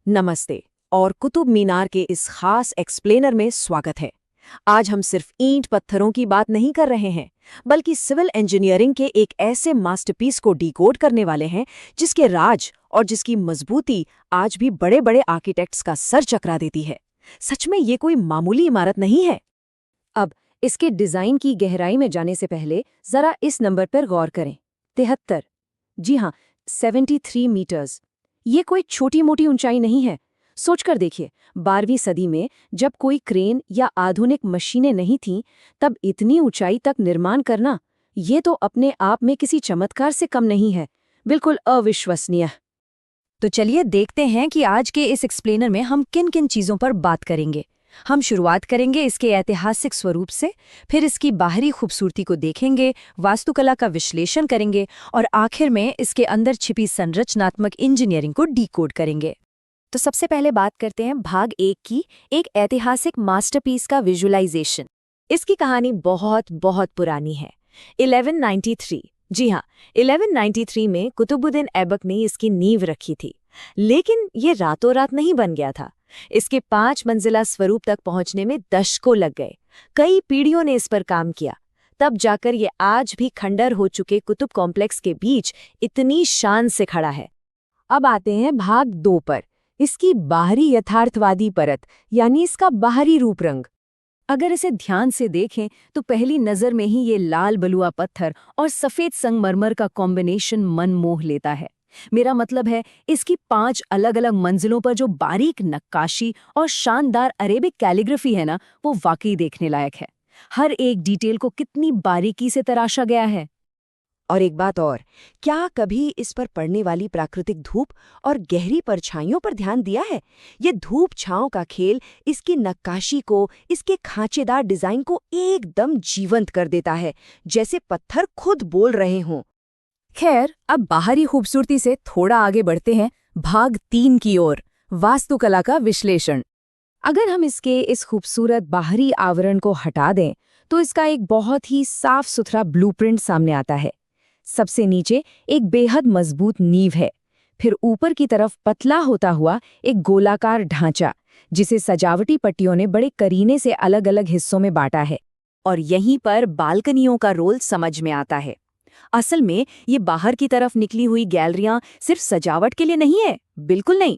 नमस्ते और कुतुब मीनार के इस खास एक्सप्लेनर में स्वागत है। आज हम सिर्फ ईंट पत्थरों की बात नहीं कर रहे हैं, बल्कि सिविल इंजीनियरिंग के एक ऐसे मास्टरपीस को डिकोड करने वाले हैं जिसके राज और जिसकी मजबूती आज भी बड़े बड़े आर्किटेक्ट्स का सर चकरा देती है। सच में ये कोई मामूली इमारत नहीं है। अब इसके डिजाइन की गहराई में जाने से पहले जरा इस नंबर पर गौर करें। 73। जी हाँ, 73 मीटर्स। ये कोई छोटी मोटी ऊंचाई नहीं है। सोचकर देखिए, 12वीं सदी में जब कोई क्रेन या आधुनिक मशीनें नहीं थीं, तब इतनी ऊंचाई तक निर्माण करना, ये तो अपने आप में किसी चमत्कार से कम नहीं है। बिल्कुल अविश्वसनीय। तो चलिए देखते हैं कि आज के इस एक्सप्लेनर में हम किन किन चीज़ों पर बात करेंगे। हम शुरुआत करेंगे इसके ऐतिहासिक स्वरूप से, फिर इसकी बाहरी खूबसूरती को देखेंगे, वास्तुकला का विश्लेषण करेंगे और आखिर में इसके अंदर छिपी संरचनात्मक इंजीनियरिंग को डिकोड करेंगे। तो सबसे पहले बात करते हैं भाग 1 की, एक ऐतिहासिक मास्टरपीस का विजुअलाइजेशन। इसकी कहानी बहुत बहुत पुरानी है। 1193, जी हाँ, 1193 में कुतुबुद्दीन ऐबक ने इसकी नींव रखी थी। लेकिन ये रातों रात नहीं बन गया था। इसके 5 मंजिला स्वरूप तक पहुंचने में दशकों लग गए। कई पीढ़ियों ने इस पर काम किया, तब जाकर ये आज भी खंडर हो चुके कुतुब कॉम्प्लेक्स के बीच इतनी शान से खड़ा है। अब आते हैं भाग 2 पर, इसकी बाहरी यथार्थवादी परत, यानी इसका बाहरी रूप रंग। अगर इसे ध्यान से देखें तो पहली नज़र में ही ये लाल बलुआ पत्थर और सफ़ेद संगमरमर का कॉम्बिनेशन मन मोह लेता है। मेरा मतलब है, इसकी 5 अलग अलग मंजिलों पर जो बारीक नक्काशी और शानदार अरेबिक कैलीग्राफी है ना, वो वाकई देखने लायक है। हर एक डिटेल को कितनी बारीकी से तराशा गया है। और एक बात और, क्या कभी इस पर पड़ने वाली प्राकृतिक धूप और गहरी परछाइयों पर ध्यान दिया है? ये धूप छांव का खेल इसकी नक्काशी को, इसके खांचेदार डिजाइन को एकदम जीवंत कर देता है, जैसे पत्थर खुद बोल रहे हों। खैर, अब बाहरी खूबसूरती से थोड़ा आगे बढ़ते हैं भाग 3 की ओर, वास्तुकला का विश्लेषण। अगर हम इसके इस खूबसूरत बाहरी आवरण को हटा दें तो इसका एक बहुत ही साफ सुथरा ब्लूप्रिंट सामने आता है। सबसे नीचे एक बेहद मजबूत नींव है, फिर ऊपर की तरफ पतला होता हुआ एक गोलाकार ढांचा, जिसे सजावटी पट्टियों ने बड़े करीने से अलग अलग हिस्सों में बांटा है। और यहीं पर बालकनियों का रोल समझ में आता है। असल में ये बाहर की तरफ निकली हुई गैलरियां सिर्फ सजावट के लिए नहीं है, बिल्कुल नहीं।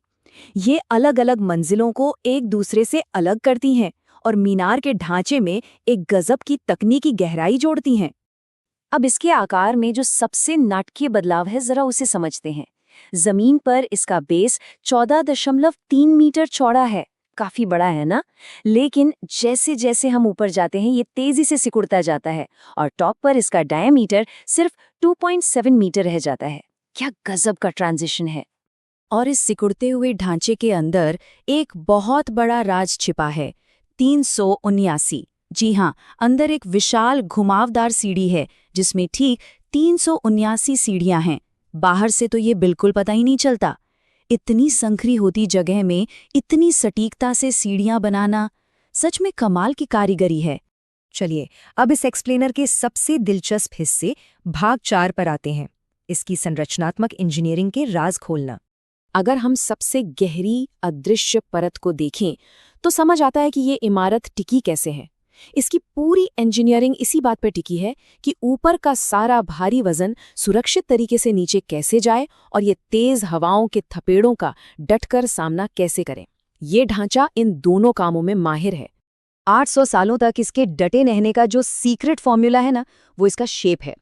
ये अलग अलग मंजिलों को एक दूसरे से अलग करती हैं और मीनार के ढांचे में एक गजब की तकनीकी गहराई जोड़ती हैं। अब इसके आकार में जो सबसे नाटकीय बदलाव है, जरा उसे समझते हैं। जमीन पर इसका बेस 14.3 मीटर चौड़ा है, काफी बड़ा है ना? लेकिन जैसे जैसे हम ऊपर जाते हैं ये तेजी से सिकुड़ता जाता है और टॉप पर इसका डायमीटर सिर्फ 2.7 मीटर रह जाता है। क्या गजब का ट्रांजिशन है। और इस सिकुड़ते हुए ढांचे के अंदर एक बहुत बड़ा राज छिपा है, 379। जी हाँ, अंदर एक विशाल घुमावदार सीढ़ी है जिसमें ठीक 379 सीढ़ियां हैं। बाहर से तो ये बिल्कुल पता ही नहीं चलता। इतनी संकरी होती जगह में इतनी सटीकता से सीढ़ियां बनाना सच में कमाल की कारीगरी है। चलिए, अब इस एक्सप्लेनर के सबसे दिलचस्प हिस्से भाग 4 पर आते हैं, इसकी संरचनात्मक इंजीनियरिंग के राज खोलना। अगर हम सबसे गहरी अदृश्य परत को देखें तो समझ आता है कि ये इमारत टिकी कैसे है। इसकी पूरी इंजीनियरिंग इसी बात पर टिकी है कि ऊपर का सारा भारी वजन सुरक्षित तरीके से नीचे कैसे जाए और ये तेज हवाओं के थपेड़ों का डटकर सामना कैसे करें। ये ढांचा इन दोनों कामों में माहिर है। 800 सालों तक इसके डटे रहने का जो सीक्रेट फॉर्मूला है ना, वो इसका शेप है।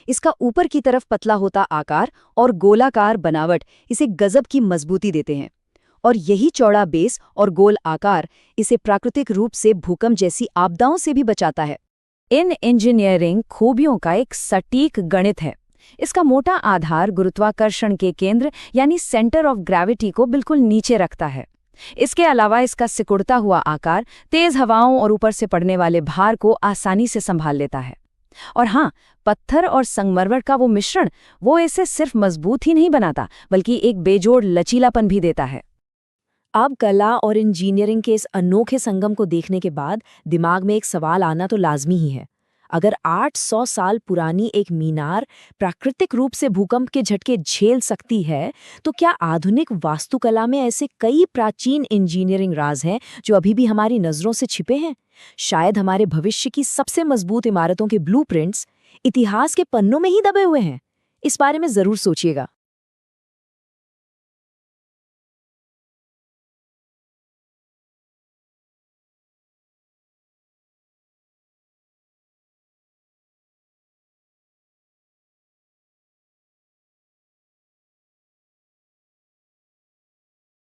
इसका ऊपर की तरफ पतला होता आकार और गोलाकार बनावट इसे गजब की मजबूती देते हैं। और यही चौड़ा बेस और गोल आकार इसे प्राकृतिक रूप से भूकंप जैसी आपदाओं से भी बचाता है। इन इंजीनियरिंग खूबियों का एक सटीक गणित है। इसका मोटा आधार गुरुत्वाकर्षण के केंद्र यानी सेंटर ऑफ ग्रेविटी को बिल्कुल नीचे रखता है। इसके अलावा इसका सिकुड़ता हुआ आकार तेज हवाओं और ऊपर से पड़ने वाले भार को आसानी से संभाल लेता है। और हाँ, पत्थर और संगमरमर का वो मिश्रण, वो इसे सिर्फ मजबूत ही नहीं बनाता बल्कि एक बेजोड़ लचीलापन भी देता है। अब कला और इंजीनियरिंग के इस अनोखे संगम को देखने के बाद दिमाग में एक सवाल आना तो लाजमी ही है। अगर 800 साल पुरानी एक मीनार प्राकृतिक रूप से भूकंप के झटके झेल सकती है, तो क्या आधुनिक वास्तुकला में ऐसे कई प्राचीन इंजीनियरिंग राज हैं जो अभी भी हमारी नजरों से छिपे हैं? शायद हमारे भविष्य की सबसे मजबूत इमारतों के ब्लूप्रिंट्स इतिहास के पन्नों में ही दबे हुए हैं। इस बारे में जरूर सोचिएगा।